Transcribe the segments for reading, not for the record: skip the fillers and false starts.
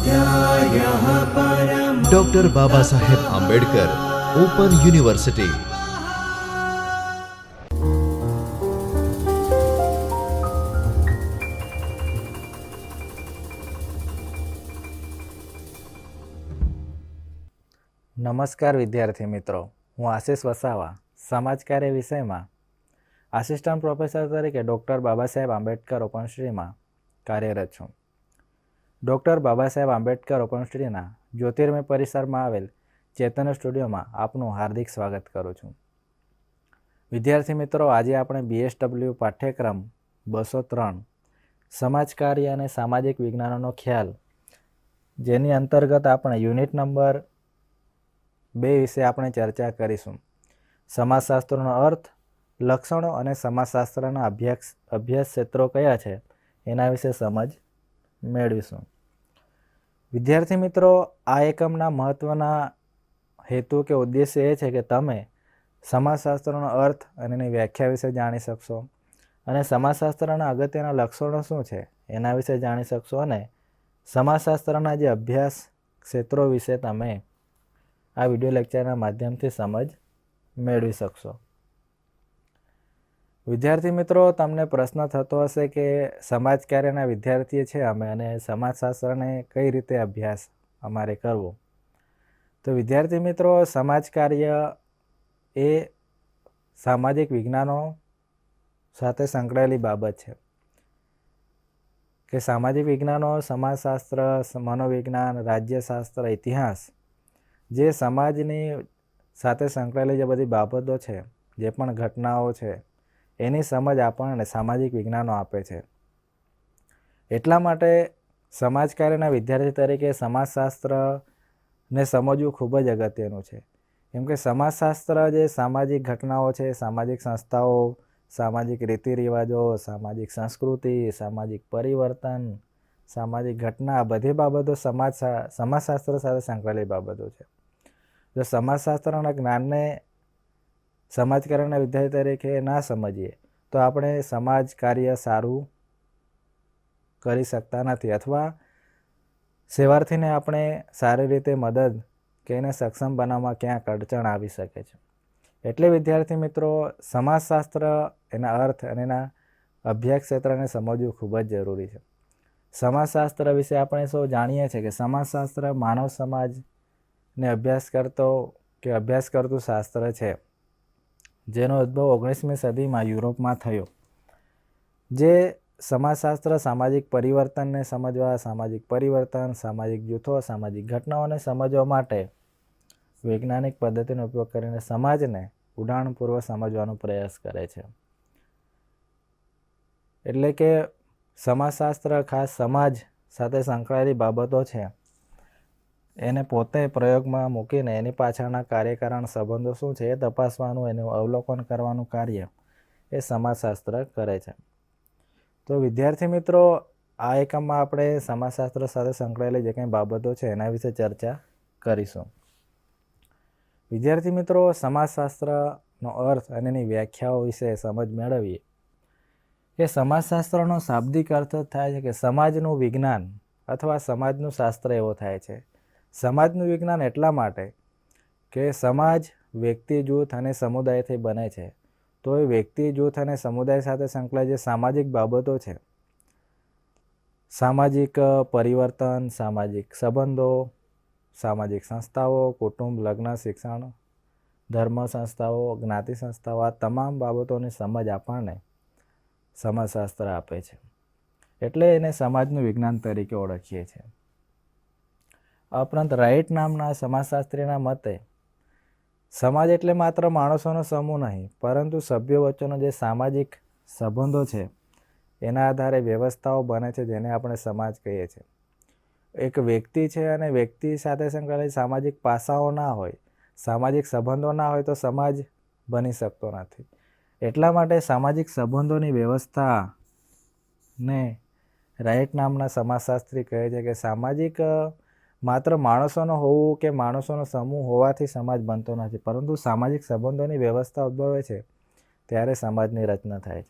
स्वाध्यायः परमः। Doctor Baba Saheb Ambedkar open university. નમસ્કાર વિદ્યાર્થી મિત્રો, હું આશિષ વસાવા સમાજકાર્ય વિષયમાં આસિસ્ટન્ટ પ્રોફેસર તરીકે ડૉક્ટર બાબા સાહેબ આંબેડકર ઓપન સ્ટડીમાં કાર્યરત છું. ડૉક્ટર બાબા સાહેબ આંબેડકર ઓપન સ્ટડીના જ્યોતિર્મય પરિસરમાં આવેલ ચેતન સ્ટુડિયોમાં આપનું હાર્દિક સ્વાગત કરું છું. વિદ્યાર્થી મિત્રો, આજે આપણે BSW પાઠ્યક્રમ 203 સમાજકાર્ય અને સામાજિક વિજ્ઞાનોનો ખ્યાલ, જેની અંતર્ગત આપણે યુનિટ નંબર 2 વિશે આપણે ચર્ચા કરીશું. સમાજશાસ્ત્રનો અર્થ, લક્ષણો અને સમાજશાસ્ત્રના અભ્યાસ ક્ષેત્રો કયા છે એના વિશે સમજ મેળવીશું. વિદ્યાર્થી મિત્રો, આ એકમના મહત્ત્વના હેતુ કે ઉદ્દેશ્ય એ છે કે તમે સમાજશાસ્ત્રનો અર્થ અને એની વ્યાખ્યા વિશે જાણી શકશો, અને સમાજશાસ્ત્રના અગત્યના લક્ષણો શું છે એના વિશે જાણી શકશો, અને સમાજશાસ્ત્રના જે અભ્યાસ ક્ષેત્રો વિશે તમે આ વિડીયો લેક્ચરના માધ્યમથી સમજ મેળવી શકશો. વિદ્યાર્થી મિત્રો, તમને પ્રશ્ન થતો હશે કે સમાજકાર્યના વિદ્યાર્થી છે અમે, અને સમાજશાસ્ત્રને કઈ રીતે અભ્યાસ અમારે કરવો. તો વિદ્યાર્થી મિત્રો, સમાજકાર્ય એ સામાજિક વિજ્ઞાનો સાથે સંકળાયેલી બાબત છે કે સામાજિક વિજ્ઞાનો, સમાજશાસ્ત્ર, મનોવિજ્ઞાન, રાજ્યશાસ્ત્ર, ઇતિહાસ, જે સમાજની સાથે સંકળાયેલી જે બધી બાબતો છે, જે પણ ઘટનાઓ છે, એની સમજ આપણને સામાજિક વિજ્ઞાનો આપે છે. એટલા માટે સમાજકાર્યના વિદ્યાર્થી તરીકે સમાજશાસ્ત્રને સમજવું ખૂબ જ અગત્યનું છે. કેમ કે સમાજશાસ્ત્ર જે સામાજિક ઘટનાઓ છે, સામાજિક સંસ્થાઓ, સામાજિક રીતિ રિવાજો, સામાજિક સંસ્કૃતિ, સામાજિક પરિવર્તન, સામાજિક ઘટના, આ બધી બાબતો સમાજશાસ્ત્ર સાથે સંકળાયેલી બાબતો છે. જો સમાજશાસ્ત્રના જ્ઞાનને સમાજકાર્યના વિદ્યાર્થી તરીકે ના સમજીએ તો આપણે સમાજ કાર્ય સારું કરી શકતા નથી, અથવા સેવાર્થીને આપણે સારી રીતે મદદ કે એને સક્ષમ બનાવવામાં ક્યાંક અડચણ આવી શકે છે. એટલે વિદ્યાર્થી મિત્રો, સમાજશાસ્ત્ર, એના અર્થ અને એના અભ્યાસ ક્ષેત્રને સમજવું ખૂબ જ જરૂરી છે. સમાજશાસ્ત્ર વિશે આપણે સૌ જાણીએ છીએ કે સમાજશાસ્ત્ર માનવ સમાજને અભ્યાસ કરતું શાસ્ત્ર છે, જેનો ઉદ્ભવ 19મી સદીમાં યુરોપમાં થયો. જે સમાજશાસ્ત્ર સામાજિક પરિવર્તનને સમજવા, સામાજિક પરિવર્તન, સામાજિક જૂથો, સામાજિક ઘટનાઓને સમજવા માટે વૈજ્ઞાનિક પદ્ધતિનો ઉપયોગ કરીને સમાજને ઊંડાણપૂર્વક સમજવાનો પ્રયાસ કરે છે. એટલે કે સમાજશાસ્ત્ર ખાસ સમાજ સાથે સંકળાયેલી બાબતો છે એને પોતે પ્રયોગમાં મૂકીને એની પાછળના કાર્યકારણ સંબંધો શું છે એ તપાસવાનું, એનું અવલોકન કરવાનું કાર્ય એ સમાજશાસ્ત્ર કરે છે. તો વિદ્યાર્થી મિત્રો, આ એકમમાં આપણે સમાજશાસ્ત્ર સાથે સંકળાયેલી જે કંઈ બાબતો છે એના વિશે ચર્ચા કરીશું. વિદ્યાર્થી મિત્રો, સમાજશાસ્ત્રનો અર્થ અને એની વ્યાખ્યાઓ વિશે સમજ મેળવીએ કે સમાજશાસ્ત્રનો શાબ્દિક અર્થ થાય છે કે સમાજનું વિજ્ઞાન અથવા સમાજનું શાસ્ત્ર એવો થાય છે. સમાજનું વિજ્ઞાન એટલા માટે કે સમાજ વ્યક્તિ, જૂથ અને સમુદાયથી બને છે. તો એ વ્યક્તિ, જૂથ અને સમુદાય સાથે સંકળાયેલી જે સામાજિક બાબતો છે, સામાજિક પરિવર્તન, સામાજિક સંબંધો, સામાજિક સંસ્થાઓ, કુટુંબ, લગ્ન, શિક્ષણ, ધર્મ સંસ્થાઓ, જ્ઞાતિ સંસ્થાઓ, આ તમામ બાબતોની સમજ આપણને સમાજશાસ્ત્ર આપે છે. એટલે એને સમાજનું વિજ્ઞાન તરીકે ઓળખીએ છીએ. આ ઉપરાંત રાઇટ નામના સમાજશાસ્ત્રીના મતે સમાજ એટલે માત્ર માણસોનો સમૂહ નહીં, પરંતુ સભ્યો વચ્ચેનો જે સામાજિક સંબંધો છે એના આધારે વ્યવસ્થાઓ બને છે, જેને આપણે સમાજ કહીએ છીએ. એક વ્યક્તિ છે અને વ્યક્તિ સાથે સંકળાયેલા સામાજિક પાસાઓ ના હોય, સામાજિક સંબંધો ના હોય તો સમાજ બની શકતો નથી. એટલા માટે સામાજિક સંબંધોની વ્યવસ્થાને રાઇટ નામના સમાજશાસ્ત્રી કહે છે કે સામાજિક માત્ર માણસોનો હોવું કે માણસોનો સમૂહ હોવાથી સમાજ બનતો નથી, પરંતુ સામાજિક સંબંધોની વ્યવસ્થા ઉદ્ભવે છે ત્યારે સમાજની રચના થાય છે.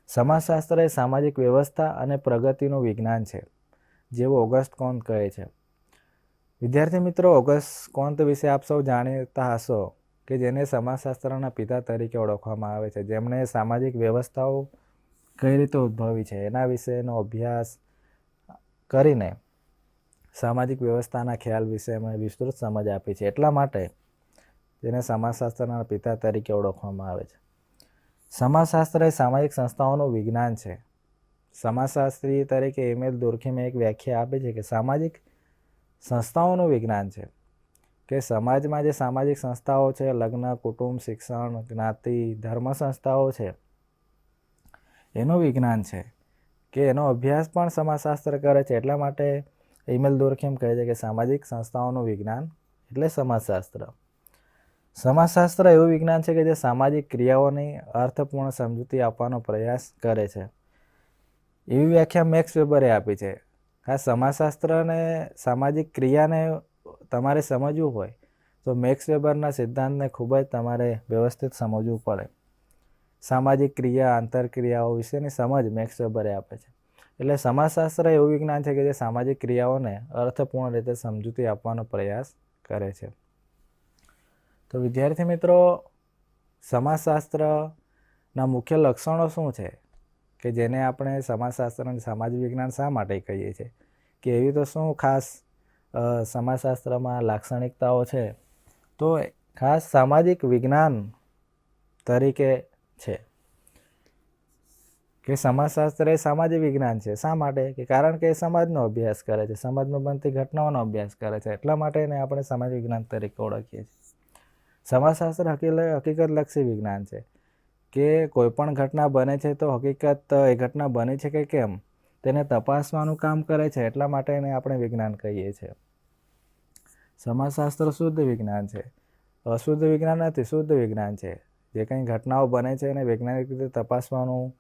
સમાજશાસ્ત્ર એ સામાજિક વ્યવસ્થા અને પ્રગતિનું વિજ્ઞાન છે, જેવું ઓગસ્ટ કોન્ત કહે છે. વિદ્યાર્થી મિત્રો, ઓગસ્ટ કોન્ત વિશે આપ સૌ જાણીતા હશો કે જેને સમાજશાસ્ત્રના પિતા તરીકે ઓળખવામાં આવે છે, જેમણે સામાજિક વ્યવસ્થાઓ કઈ રીતે ઉદ્ભવી છે એના વિશેનો અભ્યાસ કરીને સામાજિક વ્યવસ્થાના ખ્યાલ વિશે એમણે વિસ્તૃત સમજ આપી છે. એટલા માટે તેને સમાજશાસ્ત્રના પિતા તરીકે ઓળખવામાં આવે છે. સમાજશાસ્ત્ર એ સામાજિક સંસ્થાઓનું વિજ્ઞાન છે. સમાજશાસ્ત્રી તરીકે એમિલ દુર્કીમે એક વ્યાખ્યા આપી છે કે સામાજિક સંસ્થાઓનું વિજ્ઞાન છે કે સમાજમાં જે સામાજિક સંસ્થાઓ છે, લગ્ન, કુટુંબ, શિક્ષણ, જ્ઞાતિ, ધર્મ સંસ્થાઓ છે, એનું વિજ્ઞાન છે કે એનો અભ્યાસ પણ સમાજશાસ્ત્ર કરે છે. એટલા માટે એમિલ દુર્કીમ કહે છે કે સામાજિક સંસ્થાઓનું વિજ્ઞાન એટલે સમાજશાસ્ત્ર. સમાજશાસ્ત્ર એવું વિજ્ઞાન છે કે જે સામાજિક ક્રિયાઓની અર્થપૂર્ણ સમજૂતી આપવાનો પ્રયાસ કરે છે. એવી વ્યાખ્યા મેક્સ વેબરે આપી છે. આ સમાજશાસ્ત્ર અને સામાજિક ક્રિયાને તમારે સમજવું હોય તો મેક્સ વેબરના સિદ્ધાંતને ખૂબ જ તમારે વ્યવસ્થિત સમજવું પડે. સામાજિક ક્રિયા, આંતરક્રિયાઓ વિશેની સમજ મેક્સ વેબરે આપે છે. એટલે સમાજશાસ્ત્ર એવું વિજ્ઞાન છે કે જે સામાજિક ક્રિયાઓને અર્થપૂર્ણ રીતે સમજૂતી આપવાનો પ્રયાસ કરે છે. તો વિદ્યાર્થી મિત્રો, સમાજશાસ્ત્રના મુખ્ય લક્ષણો શું છે કે જેને આપણે સમાજશાસ્ત્ર અને સામાજિક વિજ્ઞાન શા માટે કહીએ છીએ, કે એવી તો શું ખાસ સમાજશાસ્ત્રમાં લાક્ષણિકતાઓ છે? તો ખાસ સામાજિક વિજ્ઞાન તરીકે છે કે સમાજશાસ્ત્ર એ સામાજિક વિજ્ઞાન છે. શા માટે? કે કારણ કે એ સમાજનો અભ્યાસ કરે છે, સમાજમાં બનતી ઘટનાઓનો અભ્યાસ કરે છે. એટલા માટે એને આપણે સામાજિક વિજ્ઞાન તરીકે ઓળખીએ છીએ. સમાજશાસ્ત્ર હકીકતલક્ષી વિજ્ઞાન છે કે કોઈ પણ ઘટના બને છે તો હકીકત એ ઘટના બની છે કે કેમ તેને તપાસવાનું કામ કરે છે. એટલા માટે એને આપણે વિજ્ઞાન કહીએ છીએ. સમાજશાસ્ત્ર શુદ્ધ વિજ્ઞાન છે, અશુદ્ધ વિજ્ઞાન નથી, શુદ્ધ વિજ્ઞાન છે. જે કંઈ ઘટનાઓ બને છે એને વૈજ્ઞાનિક રીતે તપાસવાનું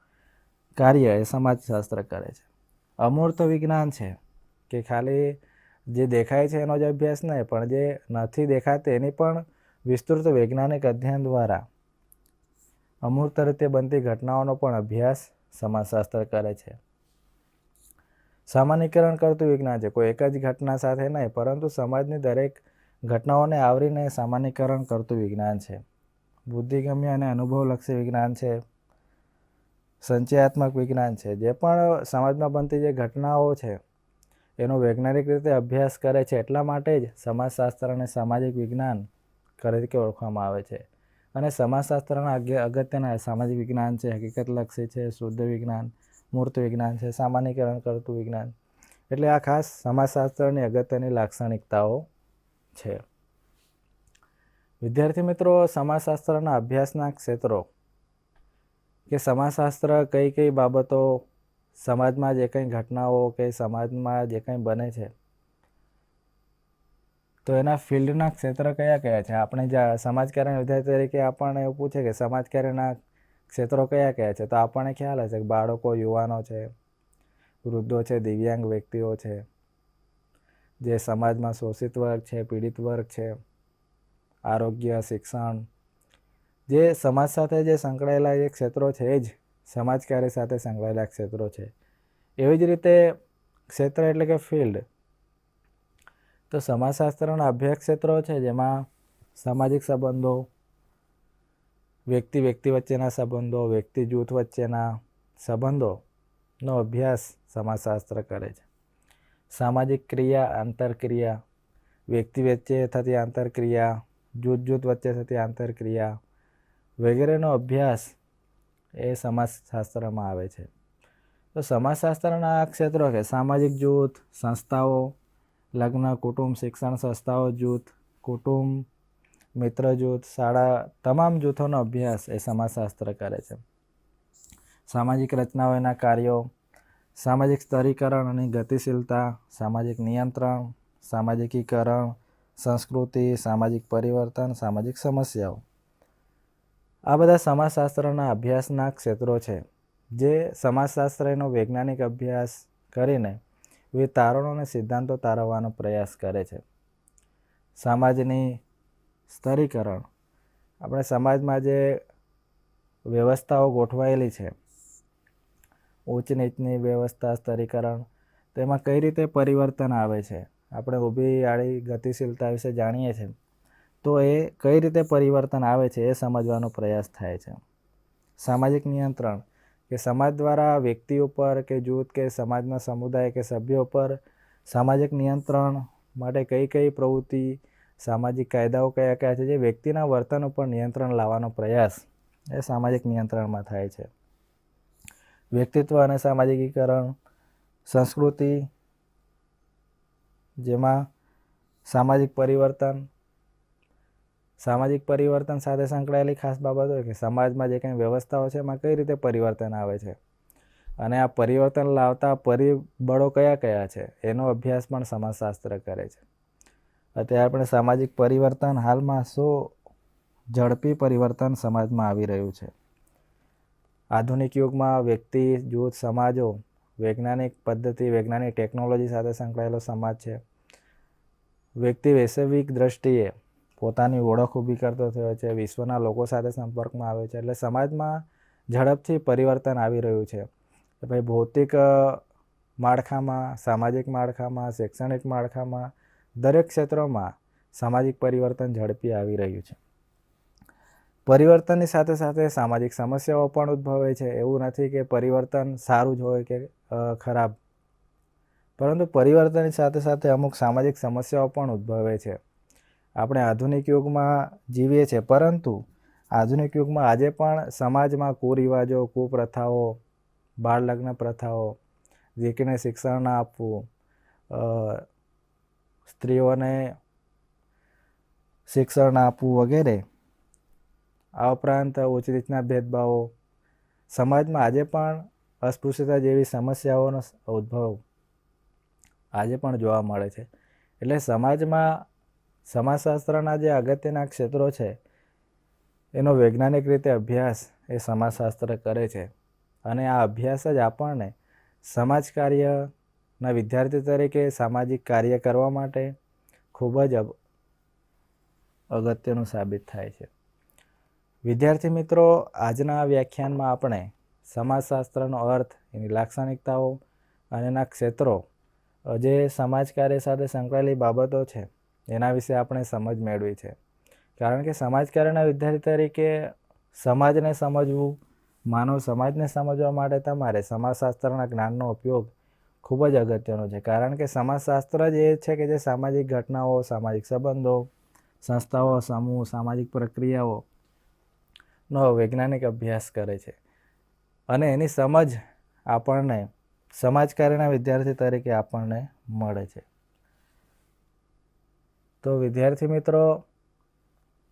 કાર્ય એ સમાજશાસ્ત્ર કરે છે. અમૂર્ત વિજ્ઞાન છે કે ખાલી જે દેખાય છે એનો જ અભ્યાસ નહીં, પણ જે નથી દેખાતી એની પણ વિસ્તૃત વૈજ્ઞાનિક અધ્યયન દ્વારા અમૂર્ત રીતે બનતી ઘટનાઓનો પણ અભ્યાસ સમાજશાસ્ત્ર કરે છે. સામાન્યકરણ કરતું વિજ્ઞાન છે. કોઈ એક જ ઘટના સાથે નહીં, પરંતુ સમાજની દરેક ઘટનાઓને આવરીને સામાન્યકરણ કરતું વિજ્ઞાન છે. બુદ્ધિગમ્ય અને અનુભવલક્ષી વિજ્ઞાન છે. સંચયાત્મક વિજ્ઞાન છે. જે પણ સમાજમાં બનતી જે ઘટનાઓ છે એનો વૈજ્ઞાનિક રીતે અભ્યાસ કરે છે. એટલા માટે જ સમાજશાસ્ત્ર અને સામાજિક વિજ્ઞાન તરીકે ઓળખવામાં આવે છે. અને સમાજશાસ્ત્રના અગત્યના સામાજિક વિજ્ઞાન છે, હકીકતલક્ષી છે, શુદ્ધ વિજ્ઞાન, મૂર્ત વિજ્ઞાન છે, સામાન્યકરણ કરતું વિજ્ઞાન. એટલે આ ખાસ સમાજશાસ્ત્રની અગત્યની લાક્ષણિકતાઓ છે. વિદ્યાર્થી મિત્રો, સમાજશાસ્ત્રના અભ્યાસના ક્ષેત્રો કે સમાજશાસ્ત્ર કઈ કઈ બાબતો, સમાજમાં જે કંઈ ઘટનાઓ કે સમાજમાં જે કંઈ બને છે તો એના ફિલ્ડના ક્ષેત્ર કયા કયા છે? આપણે સમાજકાર્યના વિદ્યાર્થી તરીકે આપણને એવું પૂછે કે સમાજકાર્યના ક્ષેત્રો કયા કયા છે, તો આપણને ખ્યાલ હશે કે બાળકો, યુવાનો છે, વૃદ્ધો છે, દિવ્યાંગ વ્યક્તિઓ છે, જે સમાજમાં શોષિત વર્ગ છે, પીડિત વર્ગ છે, આરોગ્ય, શિક્ષણ, જે સમાજ સાથે જે સંકળાયેલા જે ક્ષેત્રો છે એ જ સમાજકાર્ય સાથે સંકળાયેલા ક્ષેત્રો છે. એવી જ રીતે ક્ષેત્ર એટલે કે ફિલ્ડ. તો સમાજશાસ્ત્રના અભ્યાસ ક્ષેત્રો છે જેમાં સામાજિક સંબંધો, વ્યક્તિ વચ્ચેના સંબંધો, વ્યક્તિ જૂથ વચ્ચેના સંબંધોનો અભ્યાસ સમાજશાસ્ત્ર કરે છે. સામાજિક ક્રિયા, આંતરક્રિયા, વ્યક્તિ વચ્ચે થતી આંતરક્રિયા, જૂથ વચ્ચે થતી આંતરક્રિયા વગેરેનો અભ્યાસ એ સમાજશાસ્ત્રમાં આવે છે. તો સમાજશાસ્ત્રના આ ક્ષેત્રો કે સામાજિક જૂથ, સંસ્થાઓ, લગ્ન, કુટુંબ, શિક્ષણ સંસ્થાઓ, જૂથ, કુટુંબ, મિત્ર જૂથ, શાળા, તમામ જૂથોનો અભ્યાસ એ સમાજશાસ્ત્ર કરે છે. સામાજિક રચનાઓના કાર્યો, સામાજિક સ્તરીકરણ અને ગતિશીલતા, સામાજિક નિયંત્રણ, સામાજિકીકરણ, સંસ્કૃતિ, સામાજિક પરિવર્તન, સામાજિક સમસ્યાઓ, આ બધા સમાજશાસ્ત્રના અભ્યાસના ક્ષેત્રો છે જે સમાજશાસ્ત્રનો વૈજ્ઞાનિક અભ્યાસ કરીને વિવિધ તારણો અને સિદ્ધાંતો તારવવાનો પ્રયાસ કરે છે. સમાજની સ્તરીકરણ, આપણે સમાજમાં જે વ્યવસ્થાઓ ગોઠવાયેલી છે, ઉચ્ચ નીચની વ્યવસ્થા, સ્તરીકરણ, તેમાં કઈ રીતે પરિવર્તન આવે છે. આપણે ઊભી આડી ગતિશીલતા વિશે જાણીએ છીએ, તો એ કઈ રીતે પરિવર્તન આવે છે એ સમજવાનો પ્રયાસ થાય છે. સામાજિક નિયંત્રણ કે સમાજ દ્વારા વ્યક્તિ ઉપર કે જૂથ કે સમાજના સમુદાય કે સભ્યો પર સામાજિક નિયંત્રણ માટે કઈ કઈ પ્રવૃત્તિ, સામાજિક કાયદાઓ કયા કયા છે જે વ્યક્તિના વર્તન ઉપર નિયંત્રણ લાવવાનો પ્રયાસ એ સામાજિક નિયંત્રણમાં થાય છે. વ્યક્તિત્વ અને સામાજિકીકરણ, સંસ્કૃતિ, જેમાં સામાજિક પરિવર્તન સાથે સંકળાયેલી ખાસ બાબતો કે સમાજમાં જે કંઈ વ્યવસ્થાઓ છે એમાં કઈ રીતે પરિવર્તન આવે છે અને આ પરિવર્તન લાવતા પરિબળો કયા કયા છે એનો અભ્યાસ પણ સમાજશાસ્ત્ર કરે છે. અત્યારે આપણે સામાજિક પરિવર્તન હાલમાં શું ઝડપી પરિવર્તન સમાજમાં આવી રહ્યું છે. આધુનિક યુગમાં વ્યક્તિ, જૂથ, સમાજો વૈજ્ઞાનિક પદ્ધતિ, વૈજ્ઞાનિક ટેકનોલોજી સાથે સંકળાયેલો સમાજ છે. વ્યક્તિ વૈશ્વિક દ્રષ્ટિએ પોતાની ઓળખ ઊભી કરતો થયો છે, વિશ્વના લોકો સાથે સંપર્કમાં આવ્યો છે. એટલે સમાજમાં ઝડપથી પરિવર્તન આવી રહ્યું છે. ભાઈ ભૌતિક માળખામાં, સામાજિક માળખામાં, શૈક્ષણિક માળખામાં, દરેક ક્ષેત્રોમાં સામાજિક પરિવર્તન ઝડપી આવી રહ્યું છે. પરિવર્તનની સાથે સાથે સામાજિક સમસ્યાઓ પણ ઉદ્ભવે છે. એવું નથી કે પરિવર્તન સારું જ હોય કે ખરાબ, પરંતુ પરિવર્તનની સાથે સાથે અમુક સામાજિક સમસ્યાઓ પણ ઉદ્ભવે છે. આપણે આધુનિક યુગમાં જીવીએ છીએ, પરંતુ આધુનિક યુગમાં આજે પણ સમાજમાં કુરિવાજો, કુપ્રથાઓ, બાળ લગ્ન પ્રથાઓ, દીકરીને શિક્ષણ ના આપવું, સ્ત્રીઓને શિક્ષણ ના આપવું વગેરે, આ ઉપરાંત ઉચ્ચ રીતના ભેદભાવો, સમાજમાં આજે પણ અસ્પૃશ્યતા જેવી સમસ્યાઓનો ઉદ્ભવ આજે પણ જોવા મળે છે. એટલે સમાજમાં સમાજશાસ્ત્રના જે અગત્યના ક્ષેત્રો છે એનો વૈજ્ઞાનિક રીતે અભ્યાસ એ સમાજશાસ્ત્ર કરે છે. અને આ અભ્યાસ જ આપણને સમાજ કાર્યના વિદ્યાર્થી તરીકે સામાજિક કાર્ય કરવા માટે ખૂબ જ અગત્યનું સાબિત થાય છે. વિદ્યાર્થી મિત્રો, આજના વ્યાખ્યાનમાં આપણે સમાજશાસ્ત્રનો અર્થ, એની લાક્ષણિકતાઓ અને એના ક્ષેત્રો, જે સમાજ કાર્ય સાથે સંકળાયેલી બાબતો છે એના વિશે આપણે સમજ મેળવી છે. કારણ કે સમાજ કાર્યના વિદ્યાર્થી તરીકે સમાજને સમજવું, માનવ સમાજને સમજવા માટે તમારે સમાજશાસ્ત્રના જ્ઞાનનો ઉપયોગ ખૂબ જ અગત્યનો છે. કારણ કે સમાજશાસ્ત્ર જ એ છે કે જે સામાજિક ઘટનાઓ, સામાજિક સંબંધો, સંસ્થાઓ, સમૂહ, સામાજિક પ્રક્રિયાઓનો વૈજ્ઞાનિક અભ્યાસ કરે છે અને એની સમજ આપણને સમાજ કાર્યના વિદ્યાર્થી તરીકે આપણને મળે છે. તો વિદ્યાર્થી મિત્રો,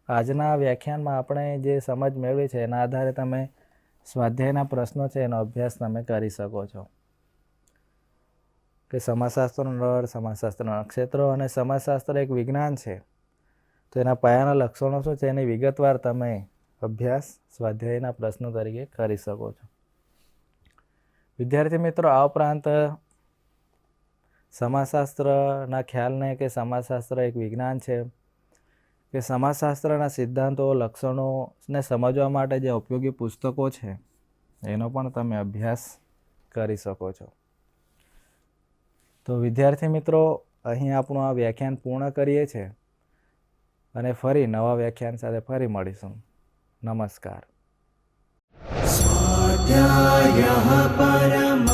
આજના વ્યાખ્યાનમાં આપણે જે સમજ મેળવી છે એના આધારે તમે સ્વાધ્યાયના પ્રશ્નો છે એનો અભ્યાસ તમે કરી શકો છો કે સમાજશાસ્ત્રનો નળ, સમાજશાસ્ત્રના ક્ષેત્રો અને સમાજશાસ્ત્ર એક વિજ્ઞાન છે, તો એના પાયાના લક્ષણો શું છે એની વિગતવાર તમે અભ્યાસ સ્વાધ્યાયના પ્રશ્નો તરીકે કરી શકો છો. વિદ્યાર્થી મિત્રો, આ ઉપરાંત સમાજશાસ્ત્રના ખ્યાલને કે સમાજશાસ્ત્ર એક વિજ્ઞાન છે કે સમાજશાસ્ત્રના સિદ્ધાંતો, લક્ષણોને સમજવા માટે જે ઉપયોગી પુસ્તકો છે એનો પણ તમે અભ્યાસ કરી શકો છો. તો વિદ્યાર્થી મિત્રો, અહીં આપણું આ વ્યાખ્યાન પૂર્ણ કરીએ છીએ અને ફરી નવા વ્યાખ્યાન સાથે ફરી મળીશું. નમસ્કાર. સ્વાધ્યાયઃ પરમઃ